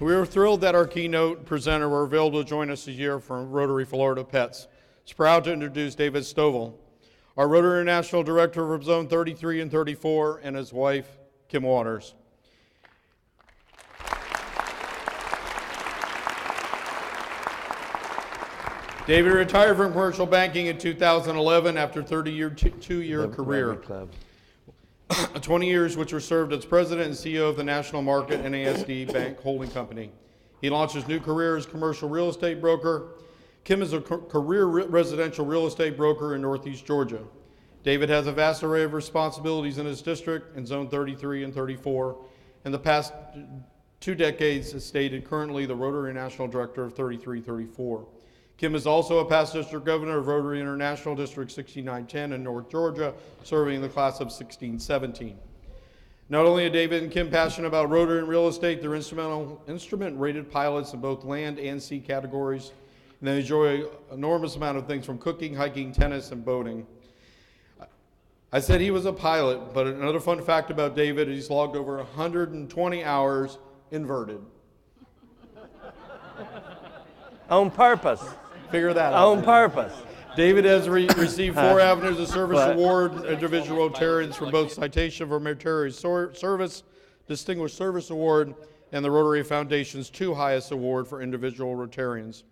We are thrilled that our keynote presenter were available to join us this year from Rotary Florida Pets. It's proud to introduce David Stovall, our Rotary International Director of Zone 33 and 34, and his wife, Kim Waters. David retired from commercial banking in 2011 after a 32-year career. 20 years which were served as president and CEO of the National Market NASD Bank Holding Company. He launched his new career as commercial real estate broker. Kim is a career residential real estate broker in Northeast Georgia. David has a vast array of responsibilities in his district in Zone 33 and 34. In the past 2 decades, as stated, currently the Rotary National Director of 3334. Kim is also a past district governor of Rotary International District 6910 in North Georgia, serving the class of 1617. Not only are David and Kim passionate about Rotary and real estate, they're instrument-rated pilots in both land and sea categories, and they enjoy an enormous amount of things from cooking, hiking, tennis, and boating. I said he was a pilot, but another fun fact about David is he's logged over 120 hours inverted. On purpose. Figure that out. On purpose. David has received 4 Avenues of Service Award, individual Rotarians from both Citation for Military Service, Distinguished Service Award, and the Rotary Foundation's 2 highest award for individual Rotarians.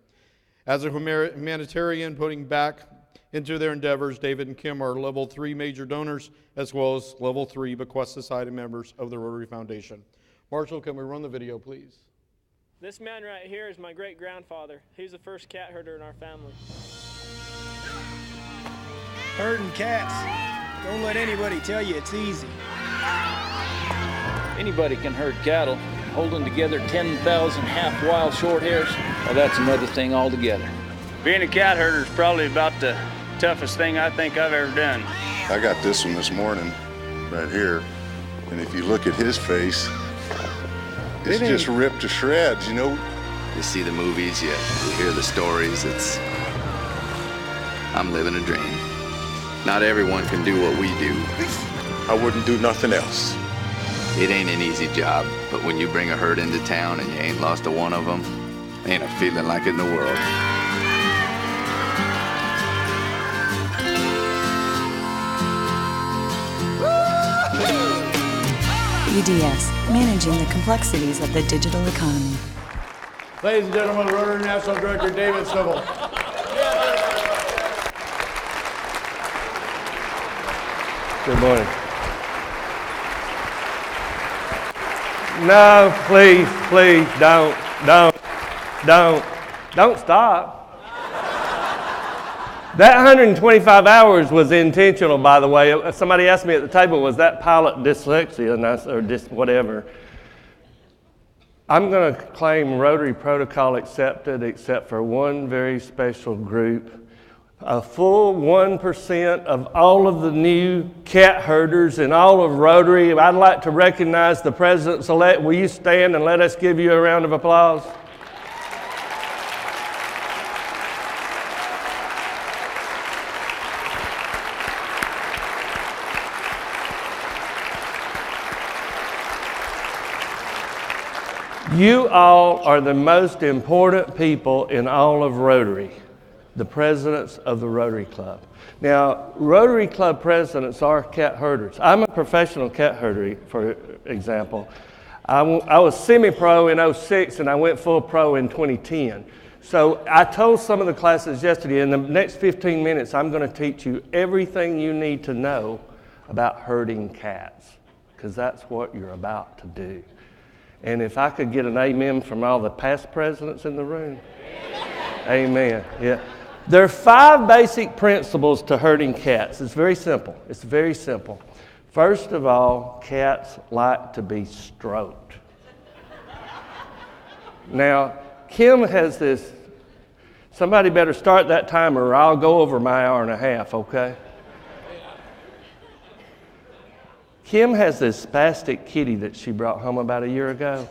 As a humanitarian putting back into their endeavors, David and Kim are level 3 major donors, as well as level 3 Bequest Society members of the Rotary Foundation. Marshall, can we run the video, please? This man right here is my great-grandfather. He's the first cat herder in our family. Herding cats. Don't let anybody tell you it's easy. Anybody can herd cattle. Holding together 10,000 half-wild short hairs, well, that's another thing altogether. Being a cat herder is probably about the toughest thing I think I've ever done. I got this one this morning, right here, and if you look at his face, it's just ripped to shreds, you know? You see the movies, you hear the stories, I'm living a dream. Not everyone can do what we do. I wouldn't do nothing else. It ain't an easy job, but when you bring a herd into town and you ain't lost a one of them, ain't a feeling like it in the world. EDS, managing the complexities of the digital economy. Ladies and gentlemen, Rotary National Director David Stovall. Good morning. No, please, don't stop. That 125 hours was intentional, by the way. Somebody asked me at the table, was that pilot dyslexia? And I said, or whatever. I'm going to claim Rotary protocol accepted, except for one very special group. A full 1% of all of the new cat herders in all of Rotary. I'd like to recognize the President's-elect. Will you stand and let us give you a round of applause? You all are the most important people in all of Rotary, the presidents of the Rotary Club. Now, Rotary Club presidents are cat herders. I'm a professional cat herder, for example. I was semi-pro in 06 and I went full pro in 2010. So I told some of the classes yesterday, in the next 15 minutes, I'm going to teach you everything you need to know about herding cats, because that's what you're about to do. And if I could get an amen from all the past presidents in the room. Amen. Yeah. There are 5 basic principles to herding cats. It's very simple. It's very simple. First of all, cats like to be stroked. Now, Kim has this, somebody better start that timer or I'll go over my hour and a half, okay? Kim has this spastic kitty that she brought home about a year ago.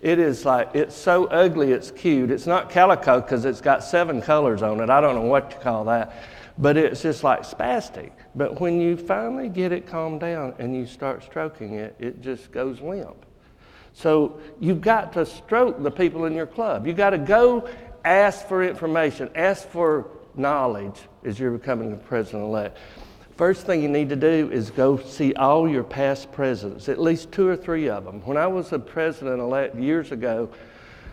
It is like, it's so ugly, it's cute. It's not calico because it's got 7 colors on it. I don't know what you call that. But it's just like spastic. But when you finally get it calmed down and you start stroking it, it just goes limp. So you've got to stroke the people in your club. You've got to go ask for information, ask for knowledge as you're becoming the president-elect. First thing you need to do is go see all your past presidents, at least 2 or 3 of them. When I was a president-elect years ago,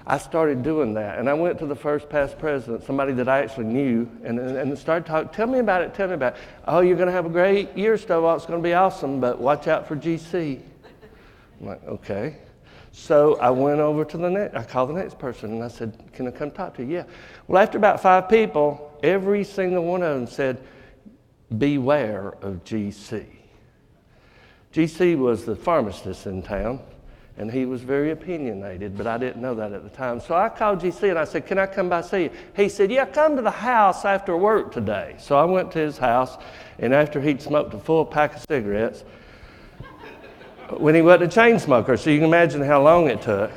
I started doing that, and I went to the first past president, somebody that I actually knew, and started talking, tell me about it. Oh, you're going to have a great year, Stovall, it's going to be awesome, but watch out for GC. I'm like, okay. So I went over to I called the next person, and I said, can I come talk to you? Yeah. Well, after about 5 people, every single one of them said, beware of GC. GC was the pharmacist in town, and he was very opinionated, but I didn't know that at the time. So I called GC and I said, can I come by see you? He said, yeah, come to the house after work today. So I went to his house, and after he'd smoked a full pack of cigarettes, when he wasn't a chain smoker, so you can imagine how long it took,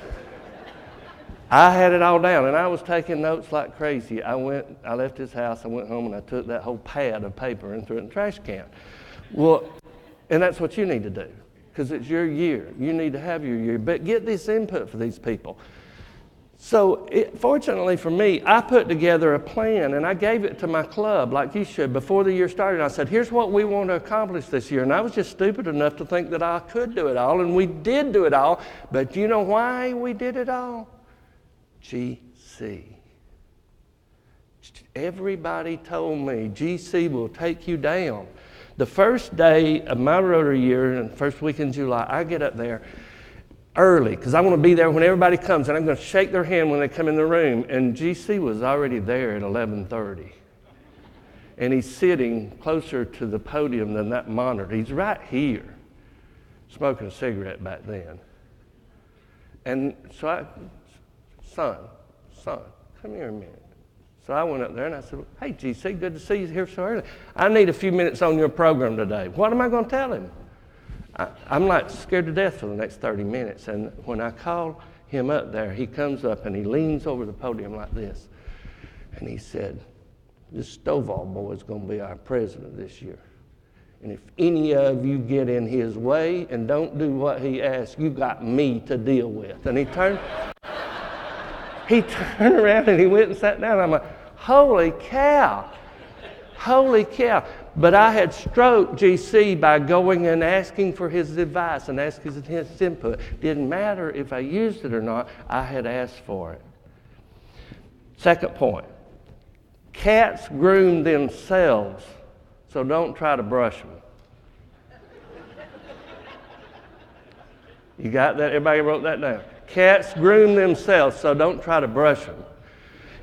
I had it all down, and I was taking notes like crazy. I left his house, I went home, and I took that whole pad of paper and threw it in the trash can. Well, and that's what you need to do, because it's your year. You need to have your year, but get this input for these people. So fortunately for me, I put together a plan, and I gave it to my club like you should. Before the year started, I said, here's what we want to accomplish this year. And I was just stupid enough to think that I could do it all, and we did do it all. But do you know why we did it all? GC. Everybody told me GC will take you down. The first day of my Rotary year, and first week in July, I get up there early because I want to be there when everybody comes, and I'm going to shake their hand when they come in the room. And GC was already there at 11:30. And he's sitting closer to the podium than that monitor. He's right here, smoking a cigarette back then. And so son, come here a minute. So I went up there and I said, hey, GC, good to see you here so early. I need a few minutes on your program today. What am I going to tell him? I'm like scared to death for the next 30 minutes. And when I call him up there, he comes up and he leans over the podium like this. And he said, this Stovall boy is going to be our president this year. And if any of you get in his way and don't do what he asks, you got me to deal with. And he turned around and he went and sat down. I'm like, holy cow. But I had stroked GC by going and asking for his advice and asking his input. Didn't matter if I used it or not, I had asked for it. Second point, cats groom themselves, so don't try to brush them. You got that? Everybody wrote that down. Cats groom themselves, so don't try to brush them.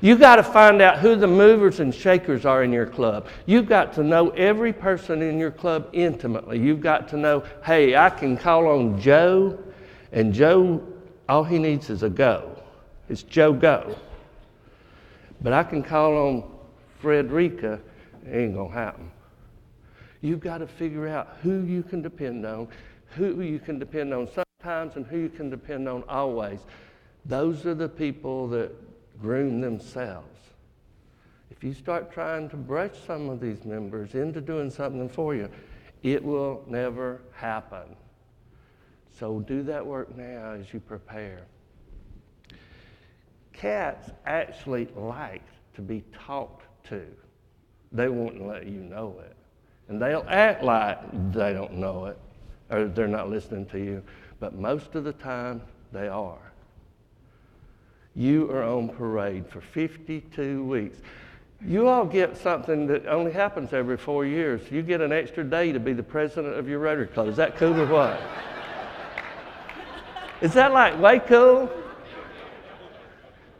You got to find out who the movers and shakers are in your club. You've got to know every person in your club intimately. You've got to know, hey, I can call on Joe, and Joe, all he needs is a go. It's Joe Go. But I can call on Frederica, it ain't going to happen. You've got to figure out who you can depend on, who you can depend on sometimes, and who you can depend on always. Those are the people that groom themselves. If you start trying to brush some of these members into doing something for you, it will never happen. So do that work now as you prepare. Cats actually like to be talked to. They won't let you know it. And they'll act like they don't know it or they're not listening to you, but most of the time they are. You are on parade for 52 weeks. You all get something that only happens every 4 years. You get an extra day to be the president of your Rotary Club. Is that cool or what? Is that like way cool?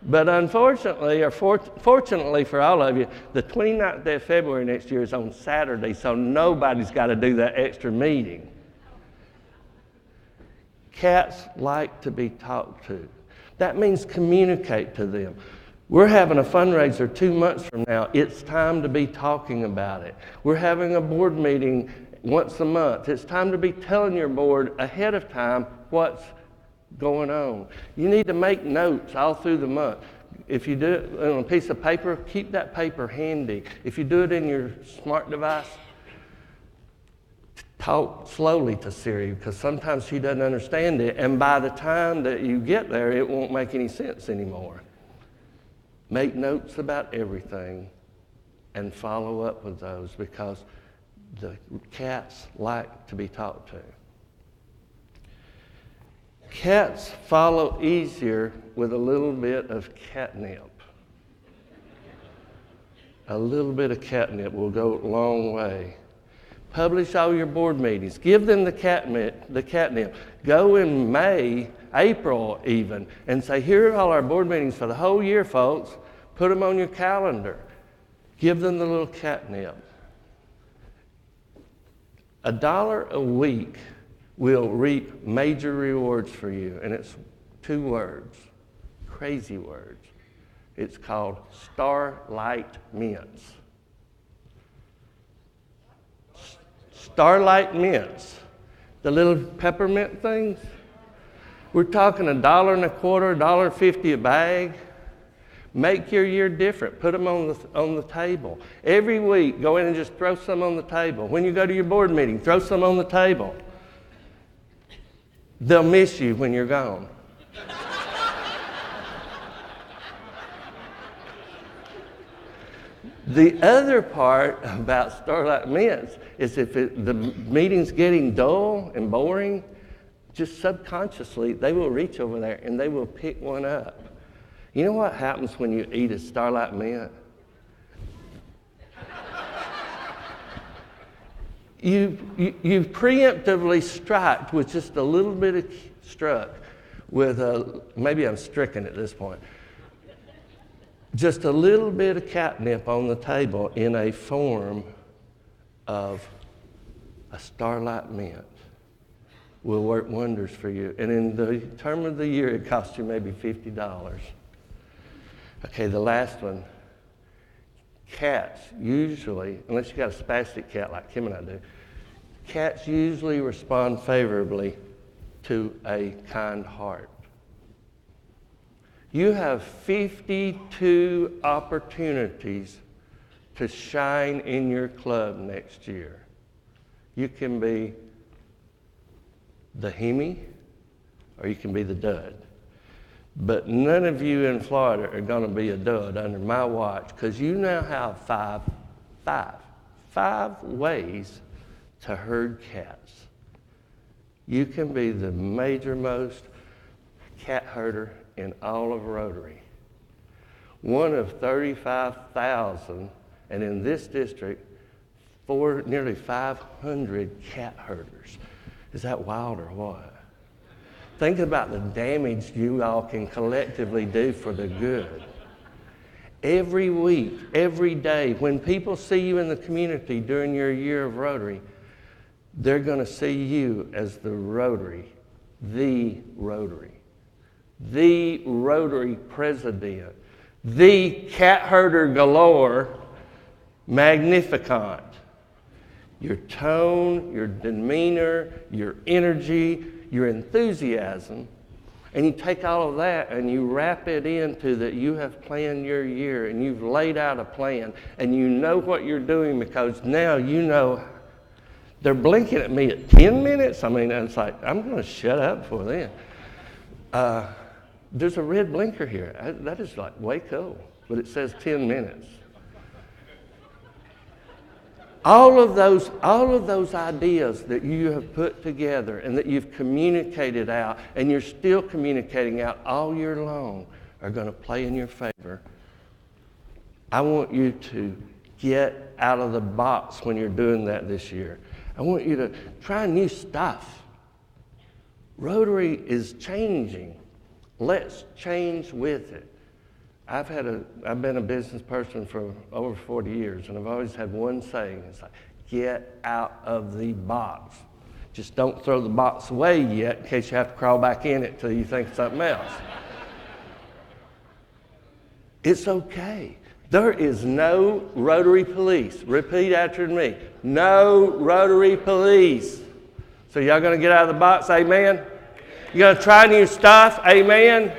But unfortunately, or fortunately for all of you, the 29th day of February next year is on Saturday, so nobody's got to do that extra meeting. Cats like to be talked to. That means communicate to them. We're having a fundraiser 2 months from now. It's time to be talking about it. We're having a board meeting once a month. It's time to be telling your board ahead of time what's going on. You need to make notes all through the month. If you do it on a piece of paper, keep that paper handy. If you do it in your smart device, talk slowly to Siri because sometimes she doesn't understand it, and by the time that you get there, it won't make any sense anymore. Make notes about everything and follow up with those because the cats like to be talked to. Cats follow easier with a little bit of catnip. A little bit of catnip will go a long way. Publish all your board meetings. Give them the catnip. Go in May, April even, and say, here are all our board meetings for the whole year, folks. Put them on your calendar. Give them the little catnip. $1 a week will reap major rewards for you, and it's 2 words, crazy words. It's called Starlight Mints. Starlight Mints, the little peppermint things. We're talking $1.25, $1.50 a bag. Make your year different. Put them on the table. Every week, go in and just throw some on the table. When you go to your board meeting, throw some on the table. They'll miss you when you're gone. The other part about Starlight Mints is if the meeting's getting dull and boring, just subconsciously, they will reach over there and they will pick one up. You know what happens when you eat a Starlight Mint? You preemptively strike with just a little bit of maybe I'm stricken at this point. Just a little bit of catnip on the table in a form of a Starlight Mint will work wonders for you. And in the term of the year, it costs you maybe $50. Okay, the last one. Cats usually, unless you got a spastic cat like Kim and I do, cats usually respond favorably to a kind heart. You have 52 opportunities to shine in your club next year. You can be the Hemi or you can be the dud. But none of you in Florida are going to be a dud under my watch because you now have five ways to herd cats. You can be the most cat herder in all of Rotary. One of 35,000, and in this district, nearly 500 cat herders. Is that wild or what? Think about the damage you all can collectively do for the good. Every week, every day, when people see you in the community during your year of Rotary, they're going to see you as the Rotary president, the cat herder galore, magnificant. Your tone, your demeanor, your energy, your enthusiasm, and you take all of that and you wrap it into that you have planned your year and you've laid out a plan and you know what you're doing because now you know they're blinking at me at 10 minutes. I mean, it's like, I'm going to shut up for then. There's a red blinker here. That is like way cool, but it says 10 minutes. All of those ideas that you have put together and that you've communicated out and you're still communicating out all year long are going to play in your favor. I want you to get out of the box when you're doing that this year. I want you to try new stuff. Rotary is changing. Let's change with it. I've been a business person for over 40 years, and I've always had one saying. It's like, get out of the box. Just don't throw the box away yet in case you have to crawl back in it till you think of something else. It's okay. There is no Rotary police. Repeat after me. No Rotary police. So y'all going to get out of the box? Amen? You going to try new stuff? Amen?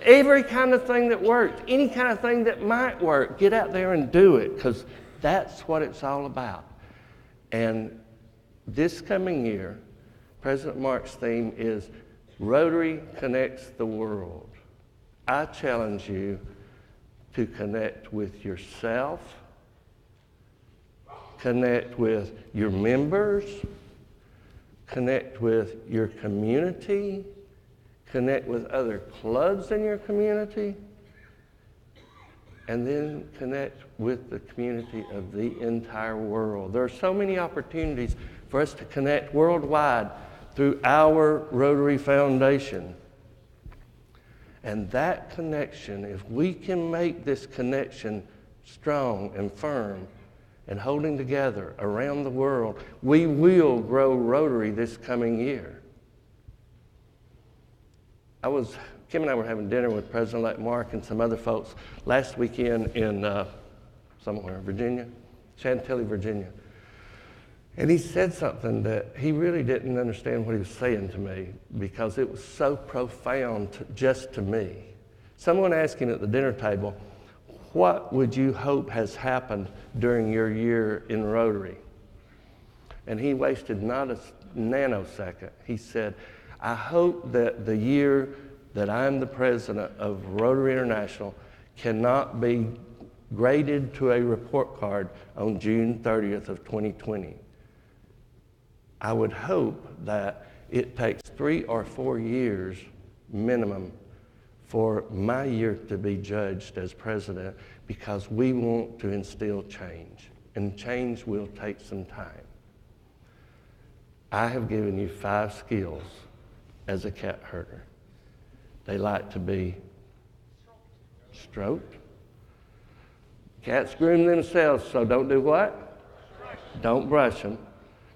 Every kind of thing that works, any kind of thing that might work, get out there and do it because that's what it's all about. And this coming year, President Mark's theme is Rotary Connects the World. I challenge you to connect with yourself, connect with your members, connect with your community, connect with other clubs in your community, and then connect with the community of the entire world. There are so many opportunities for us to connect worldwide through our Rotary Foundation. And that connection, if we can make this connection strong and firm and holding together around the world, we will grow Rotary this coming year. Kim and I were having dinner with President-elect Mark and some other folks last weekend in Virginia, Chantilly, Virginia. And he said something that he really didn't understand what he was saying to me because it was so profound just to me. Someone asked him at the dinner table, what would you hope has happened during your year in Rotary? And he wasted not a nanosecond. He said, I hope that the year that I'm the president of Rotary International cannot be graded to a report card on June 30th of 2020. I would hope that it takes 3 or 4 years minimum for my year to be judged as president because we want to instill change, and change will take some time. I have given you 5 skills as a cat herder. They like to be stroked. Cats groom themselves, so don't do what? Don't brush them.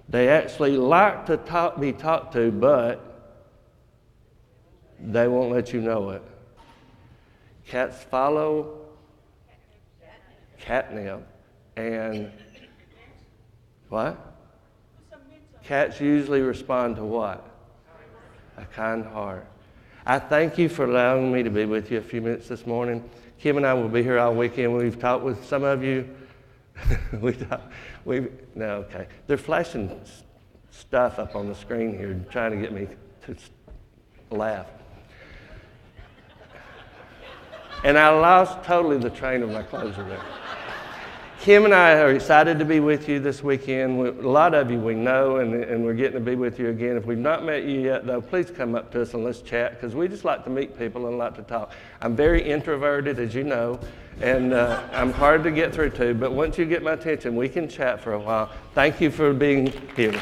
They actually like to be talked to, but they won't let you know it. Cats follow catnip, and what? Cats usually respond to what? A kind heart. I thank you for allowing me to be with you a few minutes this morning. Kim and I will be here all weekend. We've talked with some of you. Okay. They're flashing stuff up on the screen here, trying to get me to laugh. And I lost totally the train of my closure there. Kim and I are excited to be with you this weekend. A lot of you we know, and we're getting to be with you again. If we've not met you yet, though, please come up to us and let's chat, because we just like to meet people and like to talk. I'm very introverted, as you know, and I'm hard to get through to, but once you get my attention, we can chat for a while. Thank you for being here.